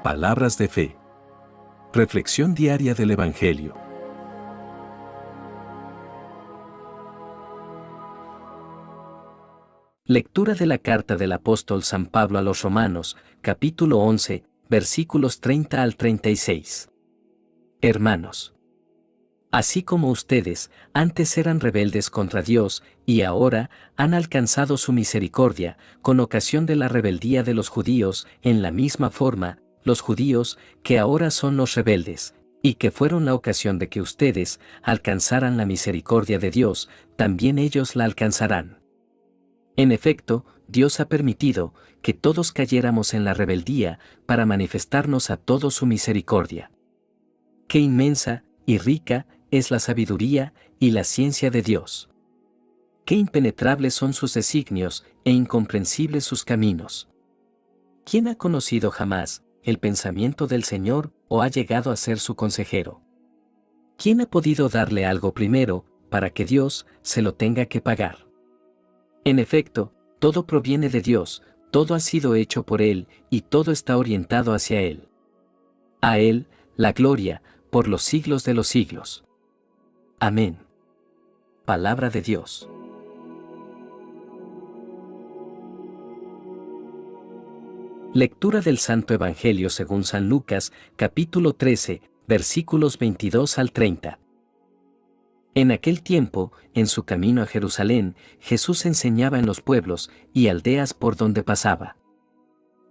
Palabras de fe. Reflexión diaria del Evangelio. Lectura de la carta del apóstol San Pablo a los Romanos, capítulo 11, versículos 30 al 36. Hermanos, así como ustedes antes eran rebeldes contra Dios y ahora han alcanzado su misericordia con ocasión de la rebeldía de los judíos, en la misma forma, los judíos, que ahora son los rebeldes, y que fueron la ocasión de que ustedes alcanzaran la misericordia de Dios, también ellos la alcanzarán. En efecto, Dios ha permitido que todos cayéramos en la rebeldía para manifestarnos a todos su misericordia. Qué inmensa y rica es la sabiduría y la ciencia de Dios. Qué impenetrables son sus designios e incomprensibles sus caminos. ¿Quién ha conocido jamás el pensamiento del Señor o ha llegado a ser su consejero? ¿Quién ha podido darle algo primero para que Dios se lo tenga que pagar? En efecto, todo proviene de Dios, todo ha sido hecho por Él y todo está orientado hacia Él. A Él, la gloria, por los siglos de los siglos. Amén. Palabra de Dios. Lectura del Santo Evangelio según San Lucas, capítulo 13, versículos 22 al 30. En aquel tiempo, en su camino a Jerusalén, Jesús enseñaba en los pueblos y aldeas por donde pasaba.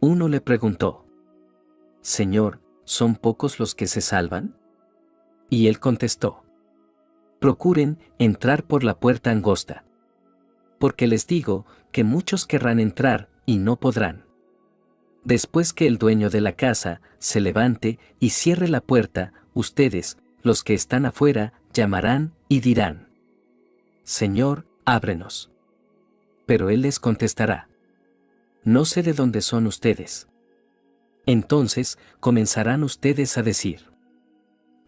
Uno le preguntó: Señor, ¿son pocos los que se salvan? Y él contestó: Procuren entrar por la puerta angosta. Porque les digo que muchos querrán entrar y no podrán. Después que el dueño de la casa se levante y cierre la puerta, ustedes, los que están afuera, llamarán y dirán: Señor, ábrenos. Pero él les contestará: No sé de dónde son ustedes. Entonces comenzarán ustedes a decir: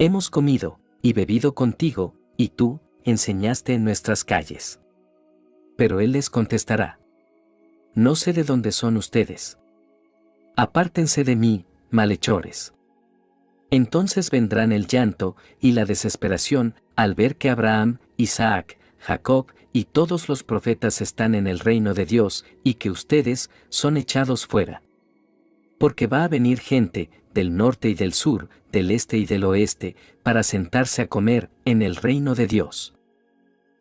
Hemos comido y bebido contigo, y tú enseñaste en nuestras calles. Pero él les contestará: No sé de dónde son ustedes. Apártense de mí, malhechores. Entonces vendrán el llanto y la desesperación al ver que Abraham, Isaac, Jacob y todos los profetas están en el reino de Dios y que ustedes son echados fuera. Porque va a venir gente del norte y del sur, del este y del oeste, para sentarse a comer en el reino de Dios.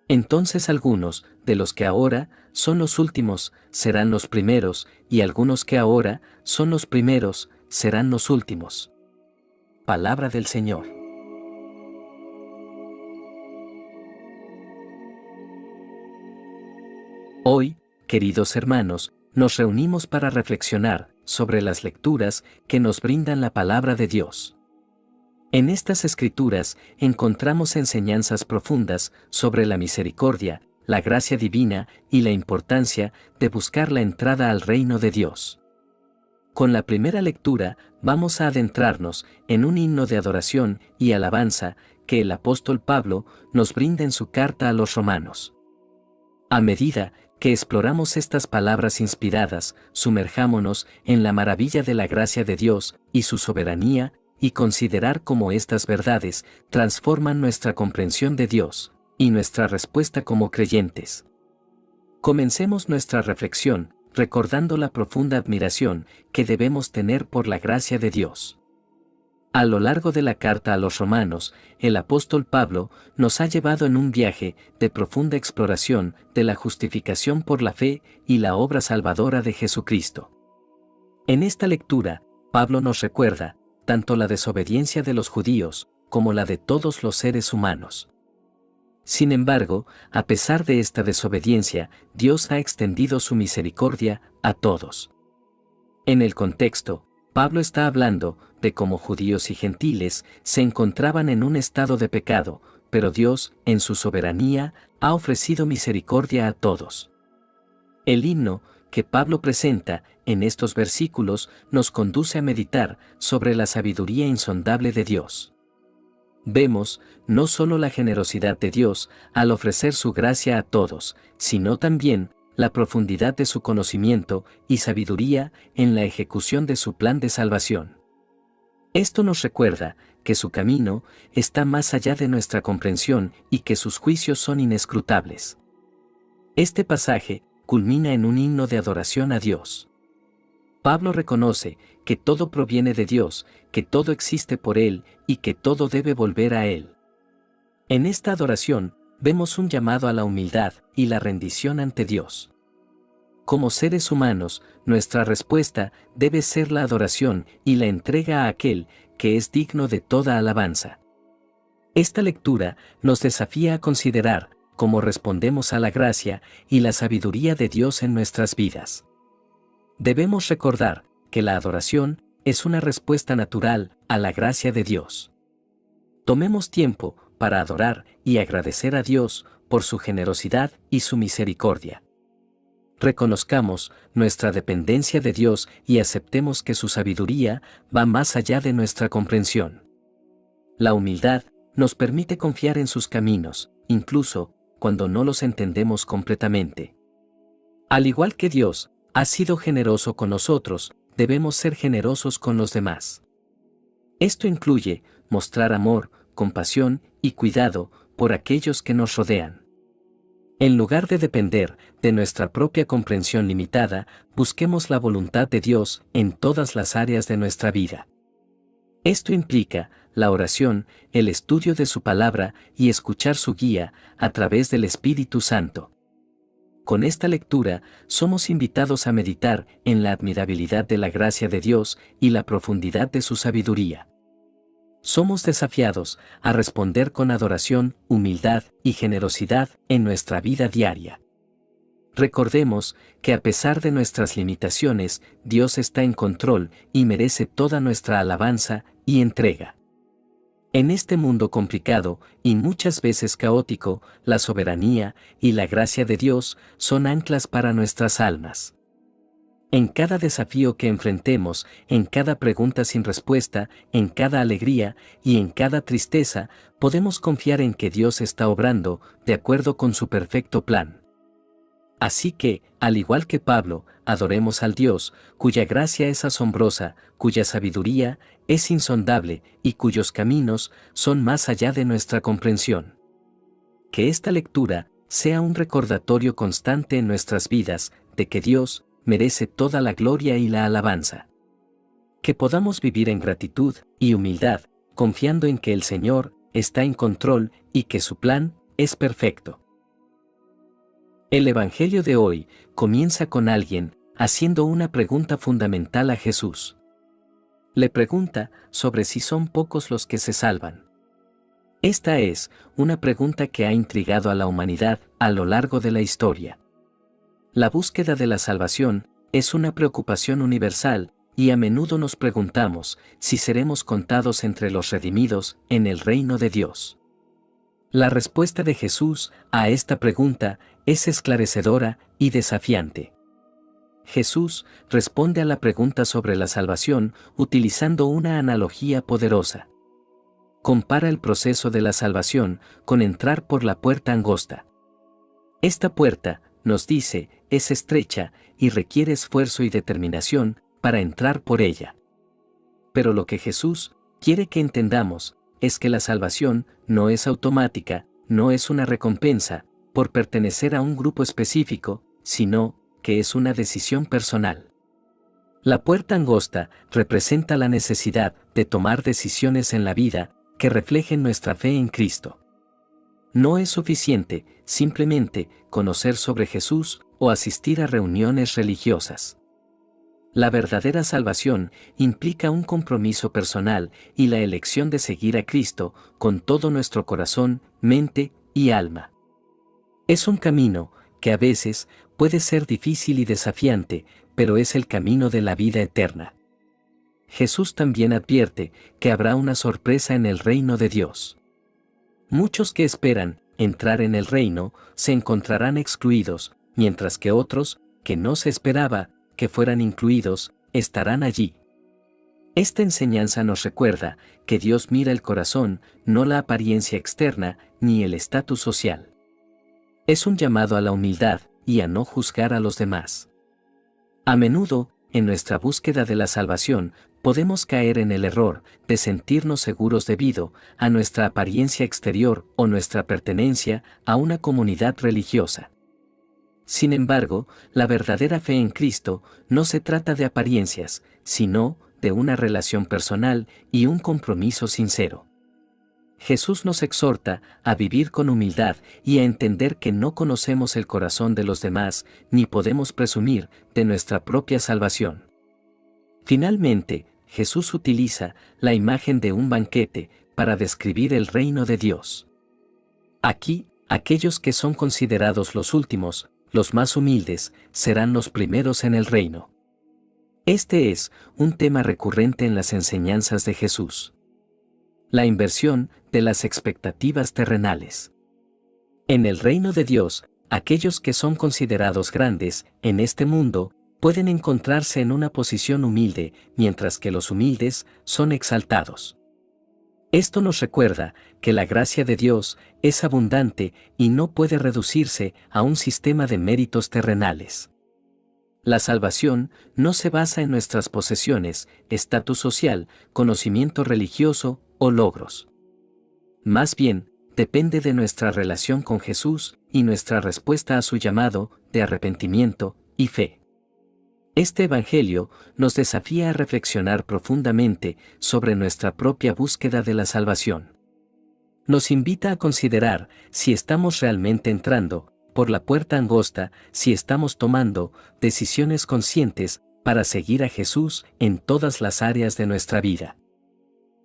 Entonces algunos de los que ahora son los últimos serán los primeros, y algunos que ahora son los primeros serán los últimos. Palabra del Señor. Hoy, queridos hermanos, nos reunimos para reflexionar sobre las lecturas que nos brindan la palabra de Dios. En estas escrituras encontramos enseñanzas profundas sobre la misericordia, la gracia divina y la importancia de buscar la entrada al reino de Dios. Con la primera lectura vamos a adentrarnos en un himno de adoración y alabanza que el apóstol Pablo nos brinda en su carta a los romanos. A medida que exploramos estas palabras inspiradas, sumerjámonos en la maravilla de la gracia de Dios y su soberanía, y considerar cómo estas verdades transforman nuestra comprensión de Dios y nuestra respuesta como creyentes. Comencemos nuestra reflexión recordando la profunda admiración que debemos tener por la gracia de Dios. A lo largo de la carta a los romanos, el apóstol Pablo nos ha llevado en un viaje de profunda exploración de la justificación por la fe y la obra salvadora de Jesucristo. En esta lectura, Pablo nos recuerda tanto la desobediencia de los judíos como la de todos los seres humanos. Sin embargo, a pesar de esta desobediencia, Dios ha extendido su misericordia a todos. En el contexto, Pablo está hablando de cómo judíos y gentiles se encontraban en un estado de pecado, pero Dios, en su soberanía, ha ofrecido misericordia a todos. El himno que Pablo presenta en estos versículos nos conduce a meditar sobre la sabiduría insondable de Dios. Vemos no solo la generosidad de Dios al ofrecer su gracia a todos, sino también la profundidad de su conocimiento y sabiduría en la ejecución de su plan de salvación. Esto nos recuerda que su camino está más allá de nuestra comprensión y que sus juicios son inescrutables. Este pasaje culmina en un himno de adoración a Dios. Pablo reconoce que todo proviene de Dios, que todo existe por Él y que todo debe volver a Él. En esta adoración vemos un llamado a la humildad y la rendición ante Dios. Como seres humanos, nuestra respuesta debe ser la adoración y la entrega a aquel que es digno de toda alabanza. Esta lectura nos desafía a considerar cómo respondemos a la gracia y la sabiduría de Dios en nuestras vidas. Debemos recordar que la adoración es una respuesta natural a la gracia de Dios. Tomemos tiempo para adorar y agradecer a Dios por su generosidad y su misericordia. Reconozcamos nuestra dependencia de Dios y aceptemos que su sabiduría va más allá de nuestra comprensión. La humildad nos permite confiar en sus caminos, incluso cuando no los entendemos completamente. Al igual que Dios ha sido generoso con nosotros, debemos ser generosos con los demás. Esto incluye mostrar amor, compasión y cuidado por aquellos que nos rodean. En lugar de depender de nuestra propia comprensión limitada, busquemos la voluntad de Dios en todas las áreas de nuestra vida. Esto implica la oración, el estudio de su palabra y escuchar su guía a través del Espíritu Santo. Con esta lectura, somos invitados a meditar en la admirabilidad de la gracia de Dios y la profundidad de su sabiduría. Somos desafiados a responder con adoración, humildad y generosidad en nuestra vida diaria. Recordemos que a pesar de nuestras limitaciones, Dios está en control y merece toda nuestra alabanza y entrega. En este mundo complicado y muchas veces caótico, la soberanía y la gracia de Dios son anclas para nuestras almas. En cada desafío que enfrentemos, en cada pregunta sin respuesta, en cada alegría y en cada tristeza, podemos confiar en que Dios está obrando de acuerdo con su perfecto plan. Así que, al igual que Pablo, adoremos al Dios, cuya gracia es asombrosa, cuya sabiduría es insondable y cuyos caminos son más allá de nuestra comprensión. Que esta lectura sea un recordatorio constante en nuestras vidas de que Dios merece toda la gloria y la alabanza. Que podamos vivir en gratitud y humildad, confiando en que el Señor está en control y que su plan es perfecto. El Evangelio de hoy comienza con alguien haciendo una pregunta fundamental a Jesús. Le pregunta sobre si son pocos los que se salvan. Esta es una pregunta que ha intrigado a la humanidad a lo largo de la historia. La búsqueda de la salvación es una preocupación universal y a menudo nos preguntamos si seremos contados entre los redimidos en el reino de Dios. La respuesta de Jesús a esta pregunta es esclarecedora y desafiante. Jesús responde a la pregunta sobre la salvación utilizando una analogía poderosa. Compara el proceso de la salvación con entrar por la puerta angosta. Esta puerta, nos dice, es estrecha y requiere esfuerzo y determinación para entrar por ella. Pero lo que Jesús quiere que entendamos es que la salvación no es automática, no es una recompensa por pertenecer a un grupo específico, sino que es una decisión personal. La puerta angosta representa la necesidad de tomar decisiones en la vida que reflejen nuestra fe en Cristo. No es suficiente simplemente conocer sobre Jesús o asistir a reuniones religiosas. La verdadera salvación implica un compromiso personal y la elección de seguir a Cristo con todo nuestro corazón, mente y alma. Es un camino que a veces puede ser difícil y desafiante, pero es el camino de la vida eterna. Jesús también advierte que habrá una sorpresa en el reino de Dios. Muchos que esperan entrar en el reino se encontrarán excluidos, mientras que otros, que no se esperaba que fueran incluidos, estarán allí. Esta enseñanza nos recuerda que Dios mira el corazón, no la apariencia externa ni el estatus social. Es un llamado a la humildad y a no juzgar a los demás. A menudo, en nuestra búsqueda de la salvación, podemos caer en el error de sentirnos seguros debido a nuestra apariencia exterior o nuestra pertenencia a una comunidad religiosa. Sin embargo, la verdadera fe en Cristo no se trata de apariencias, sino de una relación personal y un compromiso sincero. Jesús nos exhorta a vivir con humildad y a entender que no conocemos el corazón de los demás ni podemos presumir de nuestra propia salvación. Finalmente, Jesús utiliza la imagen de un banquete para describir el reino de Dios. Aquí, aquellos que son considerados los últimos, los más humildes, serán los primeros en el reino. Este es un tema recurrente en las enseñanzas de Jesús. La inversión de las expectativas terrenales. En el reino de Dios, aquellos que son considerados grandes en este mundo pueden encontrarse en una posición humilde, mientras que los humildes son exaltados. Esto nos recuerda que la gracia de Dios es abundante y no puede reducirse a un sistema de méritos terrenales. La salvación no se basa en nuestras posesiones, estatus social, conocimiento religioso o logros. Más bien, depende de nuestra relación con Jesús y nuestra respuesta a su llamado de arrepentimiento y fe. Este Evangelio nos desafía a reflexionar profundamente sobre nuestra propia búsqueda de la salvación. Nos invita a considerar si estamos realmente entrando por la puerta angosta, si estamos tomando decisiones conscientes para seguir a Jesús en todas las áreas de nuestra vida.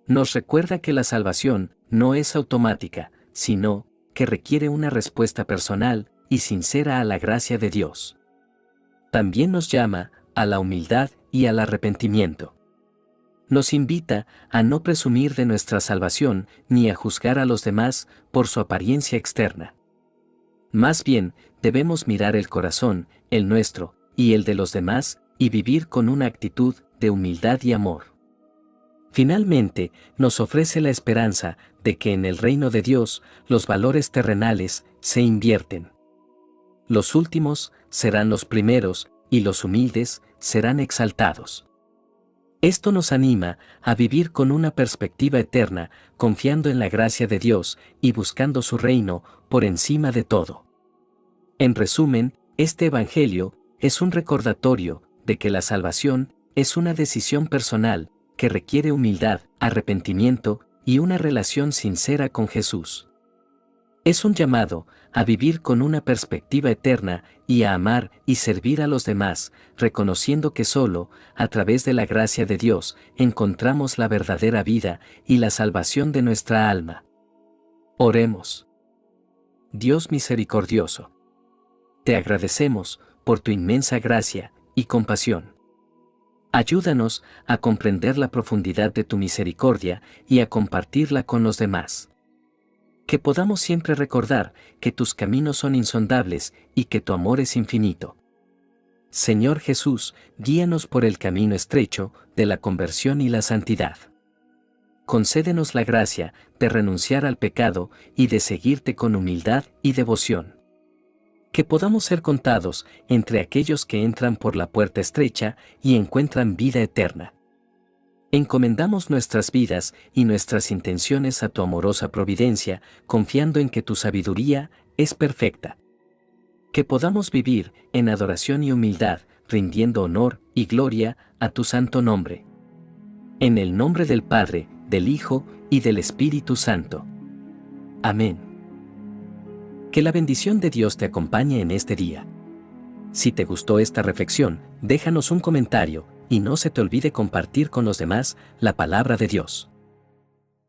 Nos recuerda que la salvación no es automática, sino que requiere una respuesta personal y sincera a la gracia de Dios. También nos llama a la humildad y al arrepentimiento. Nos invita a no presumir de nuestra salvación ni a juzgar a los demás por su apariencia externa. Más bien, debemos mirar el corazón, el nuestro, y el de los demás, y vivir con una actitud de humildad y amor. Finalmente, nos ofrece la esperanza de que en el reino de Dios los valores terrenales se invierten. Los últimos serán los primeros, y los humildes serán exaltados. Esto nos anima a vivir con una perspectiva eterna, confiando en la gracia de Dios y buscando su reino por encima de todo. En resumen, este Evangelio es un recordatorio de que la salvación es una decisión personal que requiere humildad, arrepentimiento y una relación sincera con Jesús. Es un llamado a vivir con una perspectiva eterna y a amar y servir a los demás, reconociendo que solo, a través de la gracia de Dios, encontramos la verdadera vida y la salvación de nuestra alma. Oremos. Dios misericordioso, te agradecemos por tu inmensa gracia y compasión. Ayúdanos a comprender la profundidad de tu misericordia y a compartirla con los demás. Que podamos siempre recordar que tus caminos son insondables y que tu amor es infinito. Señor Jesús, guíanos por el camino estrecho de la conversión y la santidad. Concédenos la gracia de renunciar al pecado y de seguirte con humildad y devoción. Que podamos ser contados entre aquellos que entran por la puerta estrecha y encuentran vida eterna. Encomendamos nuestras vidas y nuestras intenciones a tu amorosa providencia, confiando en que tu sabiduría es perfecta. Que podamos vivir en adoración y humildad, rindiendo honor y gloria a tu santo nombre. En el nombre del Padre, del Hijo y del Espíritu Santo. Amén. Que la bendición de Dios te acompañe en este día. Si te gustó esta reflexión, déjanos un comentario y no se te olvide compartir con los demás la palabra de Dios.